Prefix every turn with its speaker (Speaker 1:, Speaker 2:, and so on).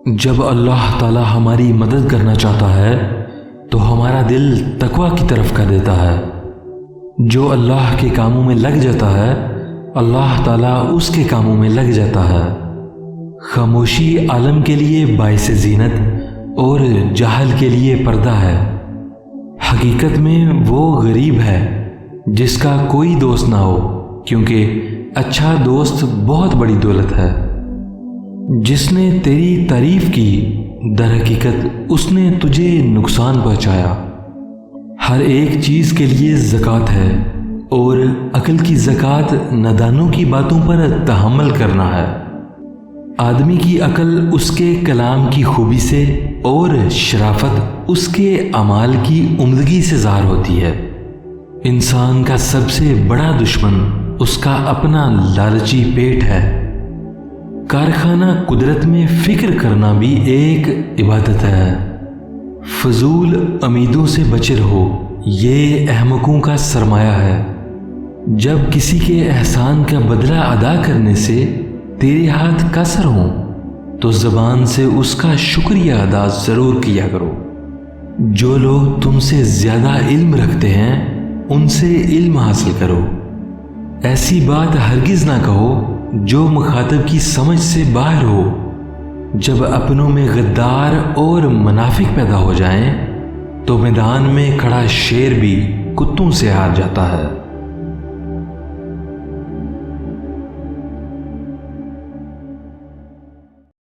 Speaker 1: جب اللہ تعالی ہماری مدد کرنا چاہتا ہے تو ہمارا دل تقوی کی طرف کر دیتا ہے۔ جو اللہ کے کاموں میں لگ جاتا ہے اللہ تعالیٰ اس کے کاموں میں لگ جاتا ہے۔ خاموشی عالم کے لیے باعث زینت اور جہل کے لیے پردہ ہے۔ حقیقت میں وہ غریب ہے جس کا کوئی دوست نہ ہو، کیونکہ اچھا دوست بہت بڑی دولت ہے۔ جس نے تیری تعریف کی در حقیقت اس نے تجھے نقصان پہنچایا۔ ہر ایک چیز کے لیے زکوٰۃ ہے، اور عقل کی زکوٰۃ نادانوں کی باتوں پر تحمل کرنا ہے۔ آدمی کی عقل اس کے کلام کی خوبی سے اور شرافت اس کے اعمال کی عمدگی سے ظاہر ہوتی ہے۔ انسان کا سب سے بڑا دشمن اس کا اپنا لالچی پیٹ ہے۔ کارخانہ قدرت میں فکر کرنا بھی ایک عبادت ہے۔ فضول امیدوں سے بچے رہو، یہ احمقوں کا سرمایہ ہے۔ جب کسی کے احسان کا بدلہ ادا کرنے سے تیرے ہاتھ قصر ہوں تو زبان سے اس کا شکریہ ادا ضرور کیا کرو۔ جو لوگ تم سے زیادہ علم رکھتے ہیں ان سے علم حاصل کرو۔ ایسی بات ہرگز نہ کہو جو مخاطب کی سمجھ سے باہر ہو۔ جب اپنوں میں غدار اور منافق پیدا ہو جائیں تو میدان میں کھڑا شیر بھی کتوں سے ہار جاتا ہے۔